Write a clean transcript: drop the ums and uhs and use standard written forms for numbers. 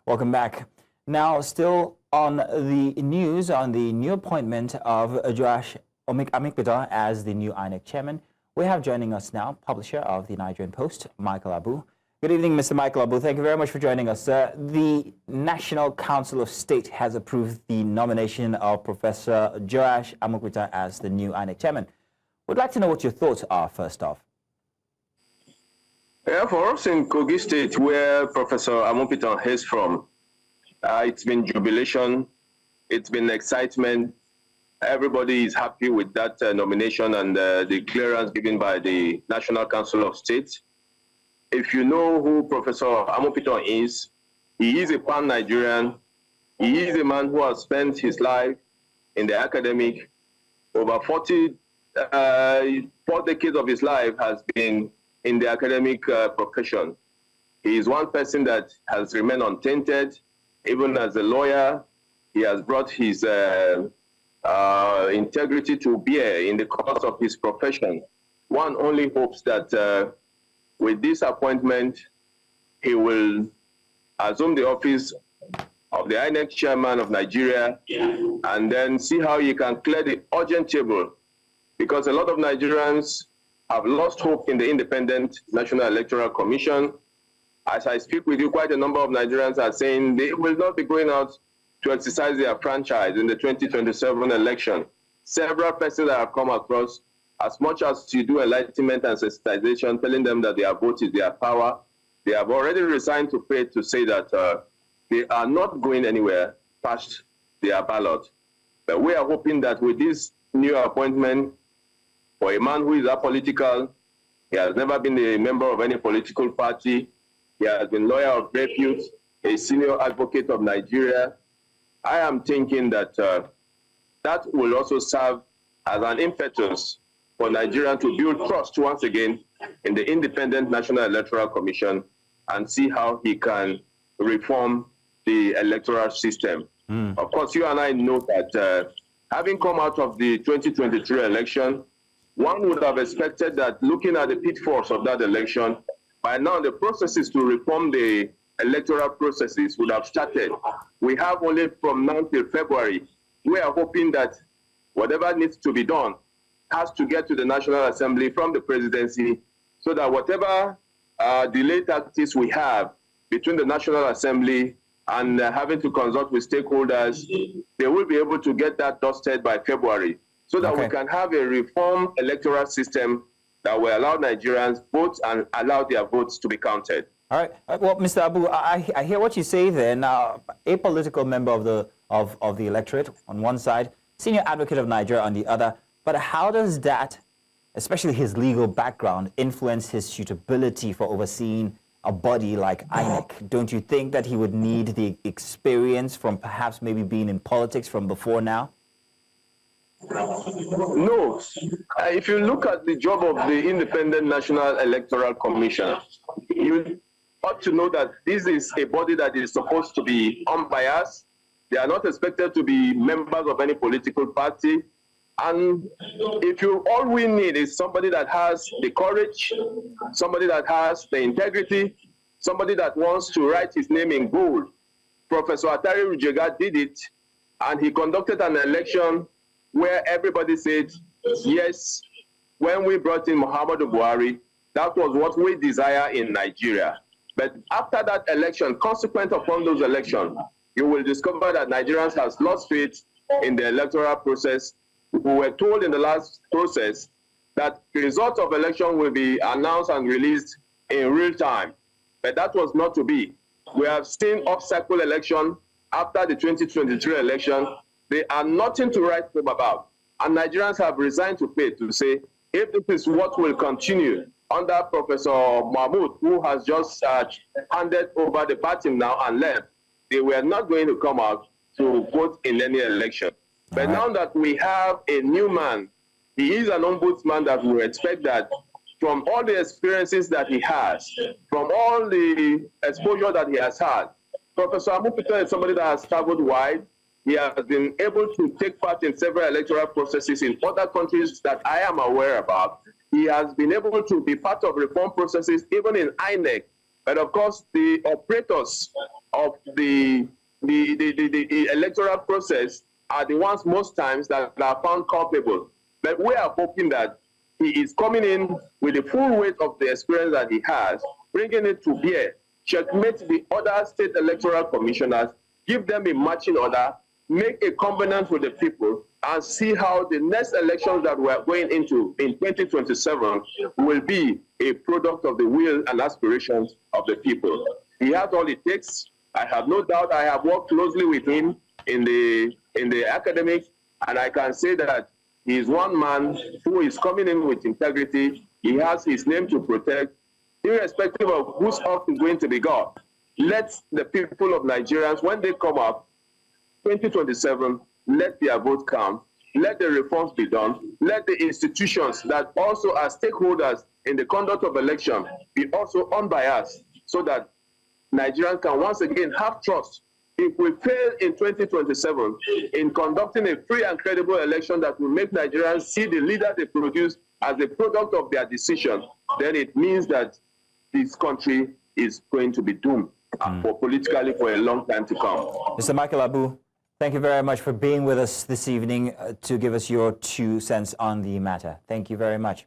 Welcome back. Now, still on the news, on the new appointment of Joash Amupitan as the new INEC chairman, we have joining us now, publisher of the Nigerian Post, Michael Abu. Good evening, Mr. Michael Abu. Thank you very much for joining us. The National Council of State has approved the nomination of Professor Joash Amupitan as the new INEC chairman. We'd like to know what your thoughts are, first off. Yeah, for us in Kogi State, where Professor Amupitan hails from, it's been jubilation, it's been excitement. Everybody is happy with that nomination and the clearance given by the National Council of State. If you know who Professor Amupitan is, he is a pan-Nigerian. He is a man who has spent his life in the academic. Over 4 decades of his life has been in the academic profession. He is one person that has remained untainted. Even as a lawyer, he has brought his integrity to bear in the course of his profession. One only hopes that with this appointment, he will assume the office of the INEC chairman of Nigeria and then see how he can clear the urgent table, because a lot of Nigerians have lost hope in the independent National Electoral Commission. As I speak with you, quite a number of Nigerians are saying they will not be going out to exercise their franchise in the 2027 election. Several persons that have come across, as much as you do enlightenment and sensitization, telling them that their vote is their power, they have already resigned to pay to say that they are not going anywhere past their ballot. But we are hoping that with this new appointment, for a man who is apolitical, he has never been a member of any political party, he has been lawyer of repute, a senior advocate of Nigeria. I am thinking that that will also serve as an impetus for Nigeria to build trust once again in the independent National Electoral Commission and see how he can reform the electoral system. Of course, you and I know that having come out of the 2023 election, one would have expected that looking at the pitfalls of that election, by now the processes to reform the electoral processes would have started. We have only from now till February. We are hoping that whatever needs to be done has to get to the National Assembly from the presidency, so that whatever delay tactics we have between the National Assembly and having to consult with stakeholders, they will be able to get that dusted by February, so that we can have a reformed electoral system that will allow Nigerians vote and allow their votes to be counted. All right. Well, Mr. Abu, I hear what you say there. Now, a political member of the electorate on one side, senior advocate of Nigeria on the other. But how does that, especially his legal background, influence his suitability for overseeing a body like INEC? Don't you think that he would need the experience from perhaps maybe being in politics from before now? No. If you look at the job of the Independent National Electoral Commission, you ought to know that this is a body that is supposed to be unbiased. They are not expected to be members of any political party. And all we need is somebody that has the courage, somebody that has the integrity, somebody that wants to write his name in gold. Professor Atari Rujega did it, and he conducted an election where everybody said, yes, when we brought in Muhammadu Buhari, that was what we desire in Nigeria. But after that election, consequent upon those elections, you will discover that Nigerians have lost faith in the electoral process. We were told in the last process that the result of election will be announced and released in real time. But that was not to be. We have seen off-cycle election after the 2023 election. They are nothing to write home about. And Nigerians have resigned to pay to say, if this is what will continue under Professor Mahmood, who has just handed over the baton now and left, they were not going to come out to vote in any election. But now that we have a new man, he is an ombudsman that we expect that from all the experiences that he has, from all the exposure that he has had, Professor Amupitan is somebody that has traveled wide. He has been able to take part in several electoral processes in other countries that I am aware about. He has been able to be part of reform processes, even in INEC. But of course, the operators of the electoral process are the ones most times that are found culpable. But we are hoping that he is coming in with the full weight of the experience that he has, bringing it to bear, checkmate the other state electoral commissioners, give them a marching order, make a covenant with the people, and see how the next elections that we're going into in 2027 will be a product of the will and aspirations of the people. He has all it takes. I have no doubt. I have worked closely with him in the academics, and I can say that he is one man who is coming in with integrity. He has his name to protect, irrespective of whose off is going to be got. Let the people of Nigerians, when they come up, 2027, let their vote count. Let the reforms be done. Let the institutions that also are stakeholders in the conduct of election be also unbiased, so that Nigerians can once again have trust. If we fail in 2027 in conducting a free and credible election that will make Nigerians see the leader they produce as a product of their decision, then it means that this country is going to be doomed politically for a long time to come. Mr. Michael Abu, thank you very much for being with us this evening to give us your 2 cents on the matter. Thank you very much.